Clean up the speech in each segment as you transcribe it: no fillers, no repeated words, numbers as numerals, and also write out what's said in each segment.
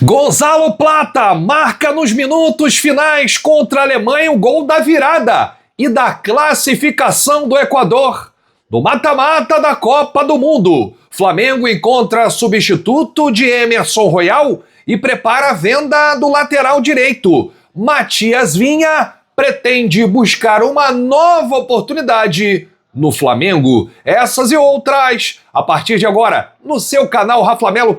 Gonzalo Plata marca nos minutos finais contra a Alemanha o gol da virada e da classificação do Equador. No mata-mata da Copa do Mundo, Flamengo encontra substituto de Emerson Royal e prepara a venda do lateral direito. Matias Vinha pretende buscar uma nova oportunidade no Flamengo. Essas e outras, a partir de agora, no seu canal Raflamelo.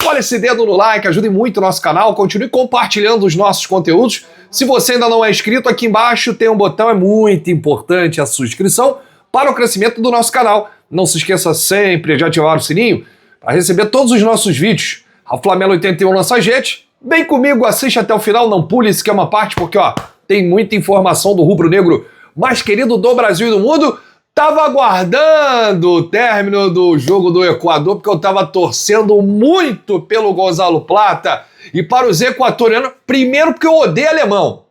Cola esse dedo no like, ajude muito o nosso canal, continue compartilhando os nossos conteúdos. Se você ainda não é inscrito, aqui embaixo tem um botão, é muito importante a sua inscrição para o crescimento do nosso canal. Não se esqueça sempre de ativar o sininho para receber todos os nossos vídeos. Raflamelo 81 nossa gente. Vem comigo, assiste até o final, não pule isso que é uma parte, porque tem muita informação do rubro-negro mais querido do Brasil e do mundo. Tava aguardando o término do jogo do Equador, porque eu tava torcendo muito pelo Gonzalo Plata e para os equatorianos, primeiro porque eu odeio alemão.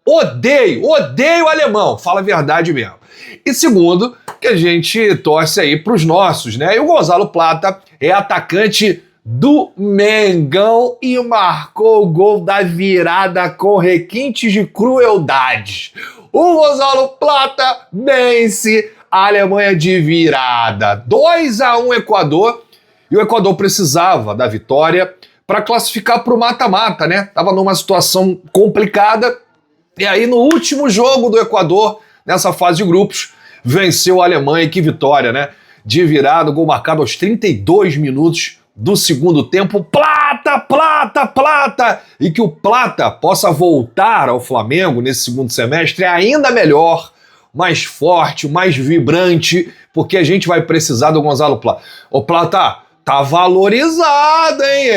Odeio alemão, fala a verdade mesmo. E segundo, que a gente torce aí pros nossos, né? E o Gonzalo Plata é atacante do Mengão e marcou o gol da virada com requintes de crueldade. O Gonzalo Plata vence a Alemanha de virada. 2-1 Equador. E o Equador precisava da vitória para classificar para o mata-mata, né? Tava numa situação complicada. E aí no último jogo do Equador, nessa fase de grupos, venceu a Alemanha. E que vitória, né? De virada, gol marcado aos 32 minutos do segundo tempo. Plata! E que o Plata possa voltar ao Flamengo nesse segundo semestre é ainda melhor, mais forte, mais vibrante, porque a gente vai precisar do Gonzalo Plata. Ô Plata, tá valorizado, hein?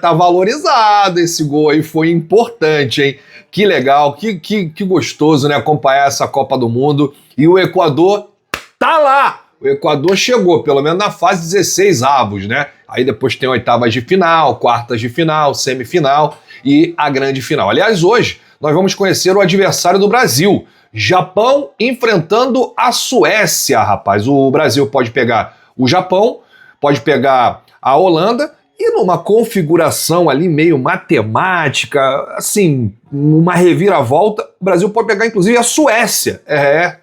Tá valorizado esse gol aí, foi importante, hein? Que legal, que gostoso, né? Acompanhar essa Copa do Mundo. E o Equador tá lá! O Equador chegou, pelo menos na fase 16 avos, né? Aí depois tem oitavas de final, quartas de final, semifinal e a grande final. Aliás, hoje nós vamos conhecer o adversário do Brasil. Japão enfrentando a Suécia, rapaz. O Brasil pode pegar o Japão, pode pegar a Holanda e numa configuração ali meio matemática, assim, uma reviravolta, o Brasil pode pegar inclusive a Suécia.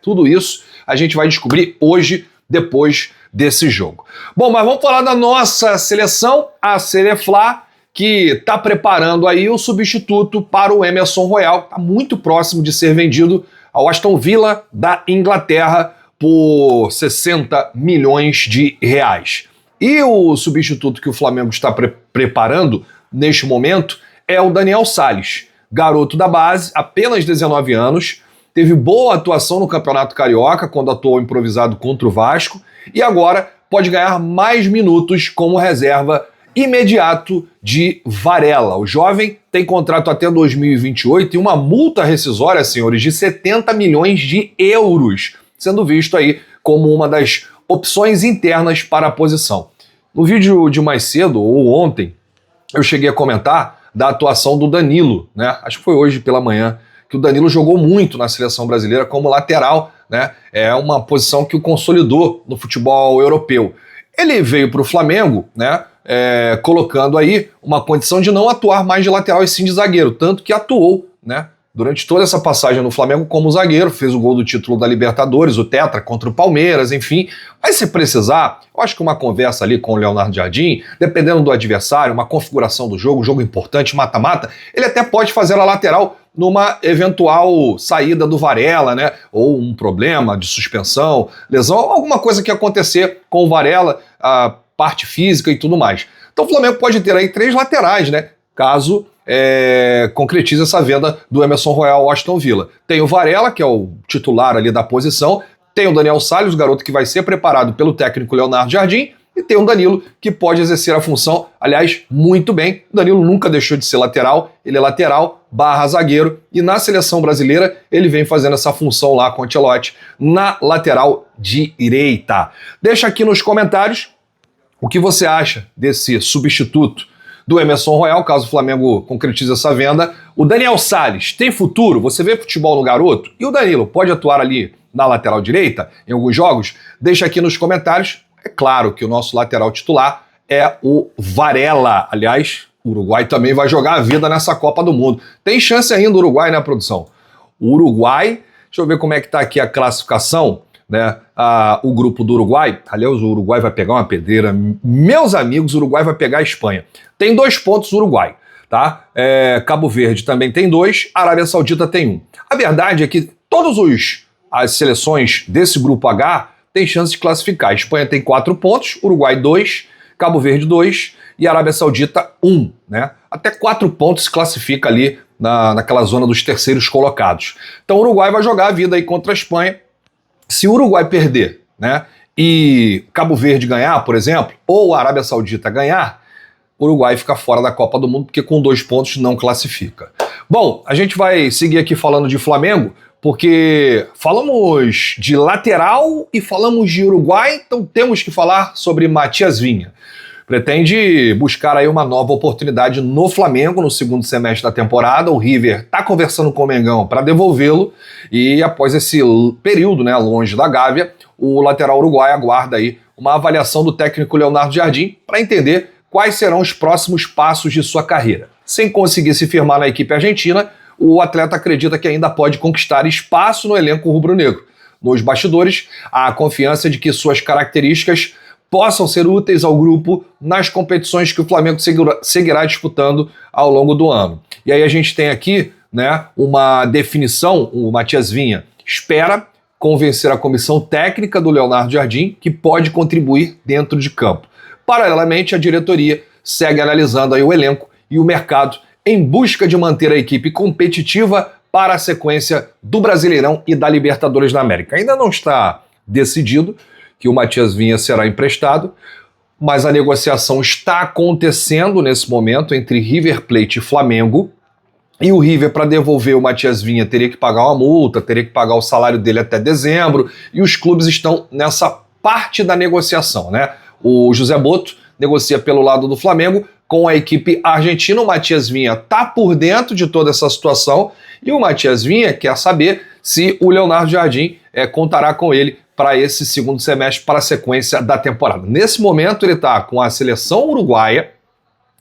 Tudo isso a gente vai descobrir hoje, depois desse jogo. Bom, mas vamos falar da nossa seleção, a Seleflá, que está preparando aí o substituto para o Emerson Royal, está muito próximo de ser vendido ao Aston Villa da Inglaterra por 60 milhões de reais. E o substituto que o Flamengo está preparando neste momento é o Daniel Sales, garoto da base, apenas 19 anos, teve boa atuação no Campeonato Carioca quando atuou improvisado contra o Vasco e agora pode ganhar mais minutos como reserva imediato de Varela. O jovem tem contrato até 2028 e uma multa rescisória, senhores, de 70 milhões de euros, sendo visto aí como uma das opções internas para a posição. No vídeo de mais cedo, ou ontem, eu cheguei a comentar da atuação do Danilo, né? Acho que foi hoje pela manhã, que o Danilo jogou muito na seleção brasileira como lateral, né? É uma posição que o consolidou no futebol europeu. Ele veio para o Flamengo, né? Colocando aí uma condição de não atuar mais de lateral e sim de zagueiro, tanto que atuou, né? Durante toda essa passagem no Flamengo como zagueiro, fez o gol do título da Libertadores, o tetra contra o Palmeiras, enfim. Mas se precisar, eu acho que uma conversa ali com o Leonardo Jardim, dependendo do adversário, uma configuração do jogo, um jogo importante, mata-mata, ele até pode fazer a lateral numa eventual saída do Varela, né? Ou um problema de suspensão, lesão, alguma coisa que acontecer com o Varela, a parte física e tudo mais. Então o Flamengo pode ter aí 3 laterais, né? Caso concretize essa venda do Emerson Royal ao Aston Villa. Tem o Varela, que é o titular ali da posição, tem o Daniel Sales, o garoto que vai ser preparado pelo técnico Leonardo Jardim, e tem o Danilo, que pode exercer a função, aliás, muito bem. O Danilo nunca deixou de ser lateral, ele é lateral / zagueiro, e na seleção brasileira ele vem fazendo essa função lá com o Ancelotti na lateral direita. Deixa aqui nos comentários o que você acha desse substituto do Emerson Royal, caso o Flamengo concretize essa venda. O Daniel Sales tem futuro? Você vê futebol no garoto? E o Danilo pode atuar ali na lateral direita em alguns jogos? Deixa aqui nos comentários. É claro que o nosso lateral titular é o Varela. Aliás, o Uruguai também vai jogar a vida nessa Copa do Mundo. Tem chance ainda o Uruguai, né, produção? O Uruguai, deixa eu ver como é que tá aqui a classificação, né? O grupo do Uruguai. Aliás, o Uruguai vai pegar uma pedreira. Meus amigos, o Uruguai vai pegar a Espanha. Tem 2 pontos o Uruguai, tá? Cabo Verde também tem 2, Arábia Saudita tem 1. A verdade é que todas as seleções desse grupo H têm chance de classificar. A Espanha tem 4 pontos, Uruguai 2, Cabo Verde 2 e Arábia Saudita 1, né? Até 4 pontos se classifica ali naquela zona dos terceiros colocados. Então o Uruguai vai jogar a vida aí contra a Espanha. Se o Uruguai perder, né, e Cabo Verde ganhar, por exemplo, ou a Arábia Saudita ganhar, o Uruguai fica fora da Copa do Mundo, porque com 2 pontos não classifica. Bom, a gente vai seguir aqui falando de Flamengo, porque falamos de lateral e falamos de Uruguai, então temos que falar sobre Matias Vinha. Pretende buscar aí uma nova oportunidade no Flamengo no segundo semestre da temporada. O River está conversando com o Mengão para devolvê-lo e após esse período, né, longe da Gávea, o lateral uruguaio aguarda aí uma avaliação do técnico Leonardo Jardim para entender quais serão os próximos passos de sua carreira. Sem conseguir se firmar na equipe argentina, o atleta acredita que ainda pode conquistar espaço no elenco rubro-negro. Nos bastidores, há a confiança de que suas características possam ser úteis ao grupo nas competições que o Flamengo seguirá disputando ao longo do ano. E aí a gente tem aqui, né, uma definição. O Matias Vinha espera convencer a comissão técnica do Leonardo Jardim, que pode contribuir dentro de campo. Paralelamente, a diretoria segue analisando aí o elenco e o mercado em busca de manter a equipe competitiva para a sequência do Brasileirão e da Libertadores da América. Ainda não está decidido que o Matias Vinha será emprestado, mas a negociação está acontecendo nesse momento entre River Plate e Flamengo, e o River, para devolver o Matias Vinha, teria que pagar uma multa, teria que pagar o salário dele até dezembro, e os clubes estão nessa parte da negociação, né? O José Boto negocia pelo lado do Flamengo com a equipe argentina. O Matias Vinha está por dentro de toda essa situação, e o Matias Vinha quer saber se o Leonardo Jardim contará com ele para esse segundo semestre, para a sequência da temporada. Nesse momento ele está com a seleção uruguaia,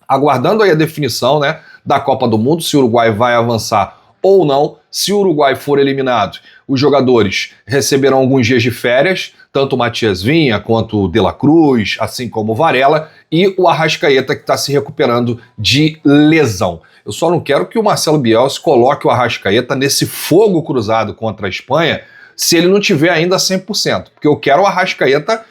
aguardando aí a definição, né, da Copa do Mundo, se o Uruguai vai avançar ou não. Se o Uruguai for eliminado, os jogadores receberão alguns dias de férias, tanto o Matias Vinha quanto o De La Cruz, assim como o Varela, e o Arrascaeta, que está se recuperando de lesão. Eu só não quero que o Marcelo Bielsa coloque o Arrascaeta nesse fogo cruzado contra a Espanha, se ele não tiver ainda 100%, porque eu quero o Arrascaeta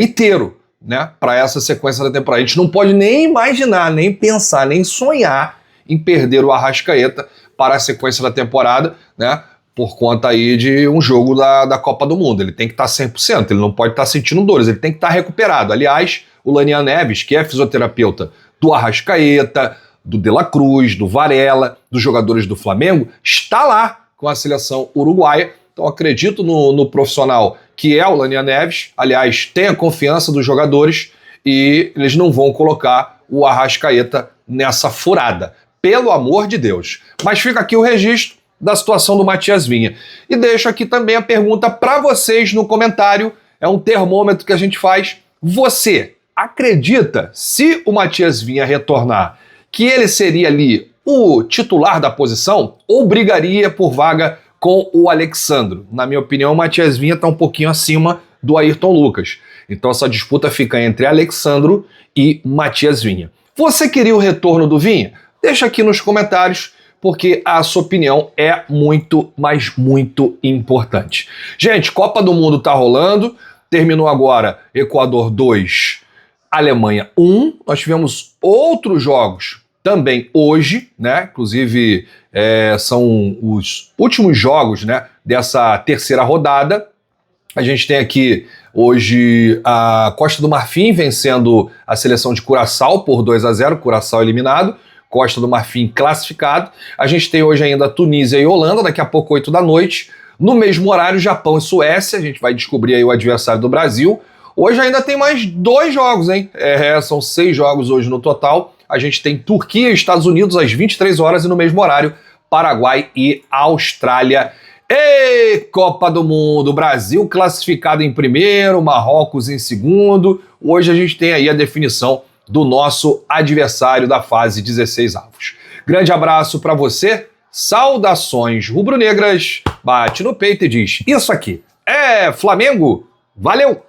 inteiro, né, para essa sequência da temporada. A gente não pode nem imaginar, nem pensar, nem sonhar em perder o Arrascaeta para a sequência da temporada, né, por conta aí de um jogo da Copa do Mundo. Ele tem que estar 100%, ele não pode estar sentindo dores, ele tem que estar recuperado. Aliás, o Lanian Neves, que é fisioterapeuta do Arrascaeta, do De La Cruz, do Varela, dos jogadores do Flamengo, está lá com a seleção uruguaia. Então acredito no profissional que é o Lanian Neves. Aliás, tem a confiança dos jogadores e eles não vão colocar o Arrascaeta nessa furada. Pelo amor de Deus. Mas fica aqui o registro da situação do Matias Vinha. E deixo aqui também a pergunta para vocês no comentário. É um termômetro que a gente faz. Você acredita, se o Matias Vinha retornar, que ele seria ali o titular da posição ou brigaria por vaga com o Alexandro? Na minha opinião, o Matias Vinha está um pouquinho acima do Ayrton Lucas. Então essa disputa fica entre Alexandro e Matias Vinha. Você queria o retorno do Vinha? Deixa aqui nos comentários, porque a sua opinião é muito, mas muito importante. Gente, Copa do Mundo tá rolando. Terminou agora Equador 2, Alemanha 1. Nós tivemos outros jogos também hoje, né? Inclusive são os últimos jogos, né, dessa terceira rodada. A gente tem aqui hoje a Costa do Marfim vencendo a seleção de Curaçao por 2-0, Curaçao eliminado, Costa do Marfim classificado. A gente tem hoje ainda Tunísia e Holanda, daqui a pouco 8 da noite. No mesmo horário, Japão e Suécia, a gente vai descobrir aí o adversário do Brasil. Hoje ainda tem mais 2 jogos, hein? São 6 jogos hoje no total. A gente tem Turquia e Estados Unidos às 23 horas e no mesmo horário, Paraguai e Austrália E Copa do Mundo, Brasil classificado em primeiro, Marrocos em segundo. Hoje a gente tem aí a definição do nosso adversário da fase 16avos. Grande abraço para você, saudações rubro-negras, bate no peito e diz: isso aqui é Flamengo, valeu!